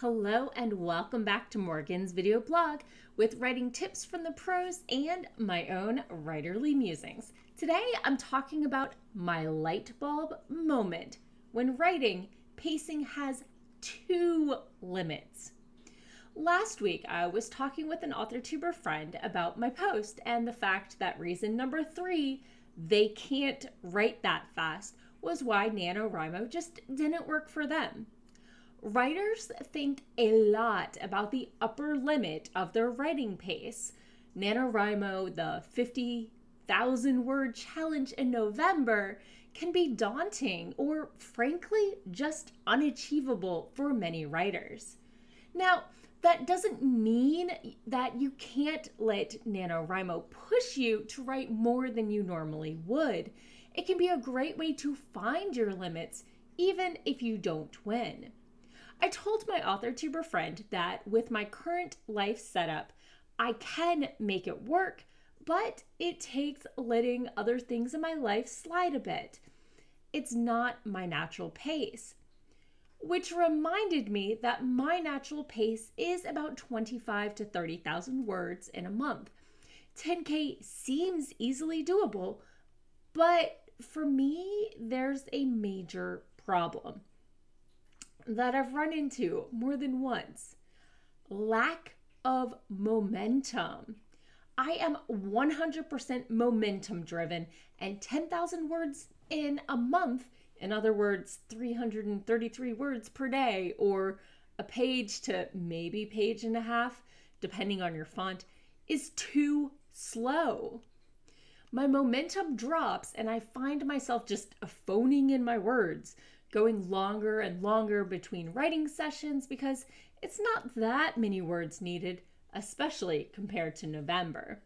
Hello and welcome back to Morgan's video blog with writing tips from the pros and my own writerly musings. Today I'm talking about my light bulb moment. When writing, pacing has two limits. Last week I was talking with an author-tuber friend about my post and the fact that reason number 3, they can't write that fast, was why NaNoWriMo just didn't work for them. Writers think a lot about the upper limit of their writing pace. NaNoWriMo, the 50,000 word challenge in November, can be daunting or frankly just unachievable for many writers. Now, that doesn't mean that you can't let NaNoWriMo push you to write more than you normally would. It can be a great way to find your limits even if you don't win. I told my author-tuber friend that with my current life setup, I can make it work, but it takes letting other things in my life slide a bit. It's not my natural pace. Which reminded me that my natural pace is about 25 to 30,000 words in a month. 10K seems easily doable, but for me, there's a major problem that I've run into more than once. Lack of momentum. I am 100% momentum driven, and 10,000 words in a month, in other words, 333 words per day, or a page to maybe page and a half, depending on your font, is too slow. My momentum drops and I find myself just phoning in my words, going longer and longer between writing sessions because it's not that many words needed, especially compared to November.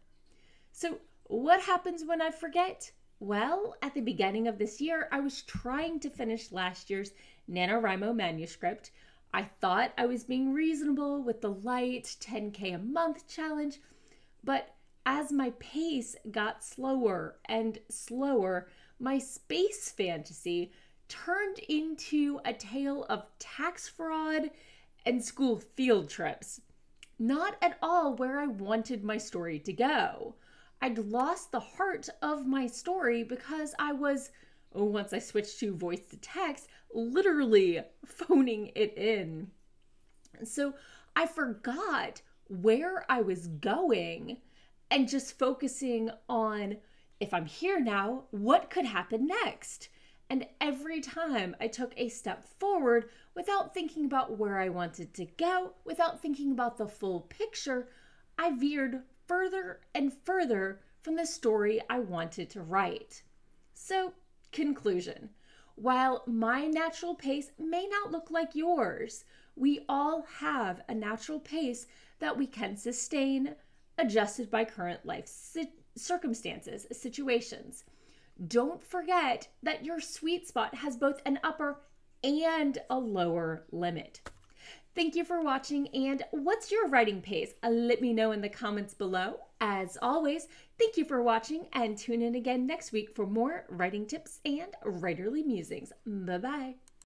So what happens when I forget? Well, at the beginning of this year, I was trying to finish last year's NaNoWriMo manuscript. I thought I was being reasonable with the light 10K a month challenge, but as my pace got slower and slower, my space fantasy turned into a tale of tax fraud and school field trips. Not at all where I wanted my story to go. I'd lost the heart of my story because I was, once I switched to voice to text, literally phoning it in. So I forgot where I was going and just focusing on, if I'm here now, what could happen next? And every time I took a step forward without thinking about where I wanted to go, without thinking about the full picture, I veered further and further from the story I wanted to write. So, conclusion. While my natural pace may not look like yours, we all have a natural pace that we can sustain, adjusted by current life circumstances, situations. Don't forget that your sweet spot has both an upper and a lower limit. Thank you for watching, and what's your writing pace? Let me know in the comments below. As always, thank you for watching, and tune in again next week for more writing tips and writerly musings. Bye-bye.